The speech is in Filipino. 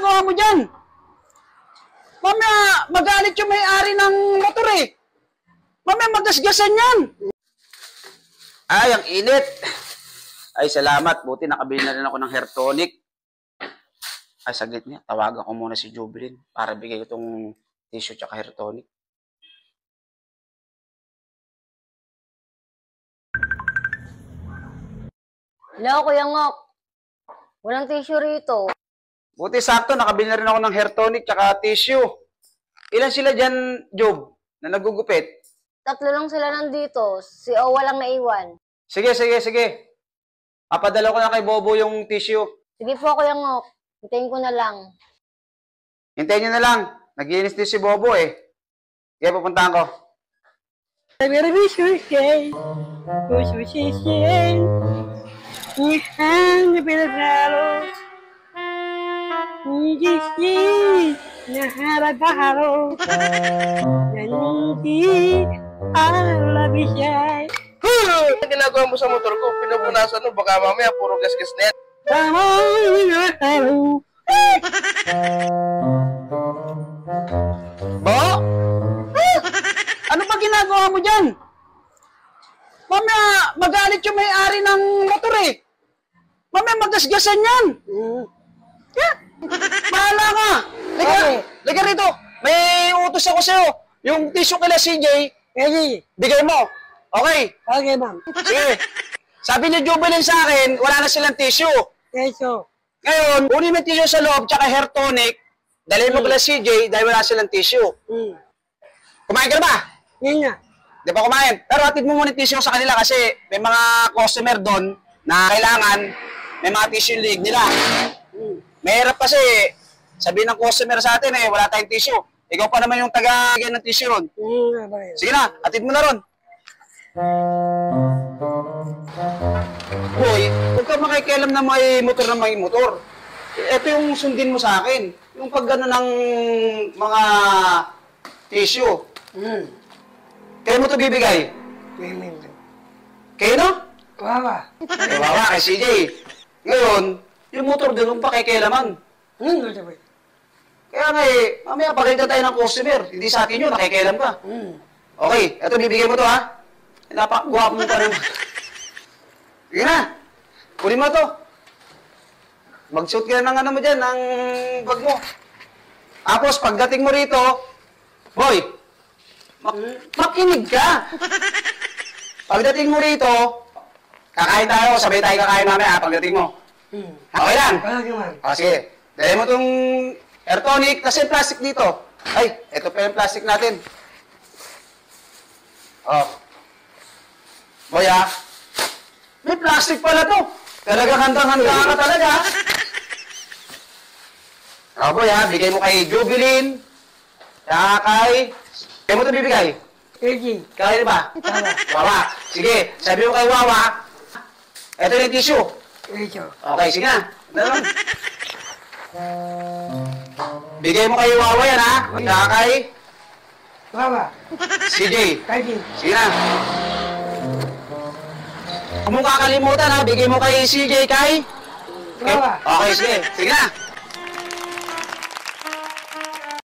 ginagawa mo dyan? Mamaya, magalit yung may-ari ng motor eh. Mamaya, magasgasan yan. Ay, ang init. Ay, salamat. Buti nakabili na rin ako ng hair tonic. Ay, saglit niya. Tawagan ko muna si Jubilin para bigay ko itong tissue tsaka hair tonic. Hello, Kuya Ngok. Walang tissue rito. Buti sakto, nakabili na rin ako ng hair tonic tsaka tissue. Ilan sila dyan, Job, na nagugupit? 3 lang sila nandito. Si Owa lang naiwan. Sige. Papadala ko na kay Bobo yung tissue. Sige po, Kuya Ngok. Hintayin ko na lang. Hintayin nyo na lang. Nagiinis din si Bobo eh. Kaya pupuntahan ko. Ang ginagawa mo sa motor ko, pinupunasan mo, baka mamaya puro gas-gas na yan. Bo? Ano pa ginagawa mo dyan? Mamaya, magalit yung may-ari ng motor eh. Mamaya, magasgasan yan. Yeah. Bahala ka. Liga rito. May utos ako sa'yo. Yung tissue kila CJ, bigay mo. Okay? Okay, ma'am. Sige. Sabi ni Jubilin sa akin, wala na silang tissue. Eso. Ngayon, kunin mo yung tissue sa loob, tsaka hair tonic, dalhin mo kila CJ dahil wala silang tissue. Kumain ka na ba? Yan nga. Di ba kumain? Pero hatid mo muna yung tissue sa kanila kasi may mga customer doon na kailangan may mga tissue league nila. Mahirap kasi sabihin ng customer sa atin eh, wala tayong tissue. Ikaw pa naman yung taga-gyan ng tissue ron. Sige na, hatid mo na ron. Boy, huwag ka makikialam na may motor. Ito yung sundin mo sa akin. Yung pag gano'n ng mga tissue. Kaya mo ito bibigay? Kayo no? Wawa. Wawa kay CJ. Ngayon, yung motor doon, yung pakikialaman. Kaya nga eh, mamaya pagkita tayo ng customer. Hindi sa atin yun, nakikialam ka. Okay, ito bibigay mo to ha. Napakagwapo mo pa rin. Sige na, kunin mo to. Mag-shoot ka ng ano mo dyan, ng bag mo. Tapos, pagdating mo rito, boy, makinig ka. Pagdating mo rito, kakain tayo, sabay tayo kakain mamaya pagdating mo. Okay lang? O, sige. Dahil mo itong hair tonic, kasi plastic dito. Ay, ito pa yung plastic natin. Oh. Boy, ah. May plastic pala to. Talaga handang-handa ka talaga. O, boy, ah. Bigay mo kay Jubilin. Saka kay... Kaya mo ito bibigay? Kaya ba? Wawa. Sige, sabi mo kay Wawa. Ito yung tissue. Okay, sige na. Bigay mo kay Wawa yan, ha? Saka kay... CJ. Sige na. Kung mong kakalimutan, ha? Bigay mo kay CJ kay... Okay, sige. Sige na.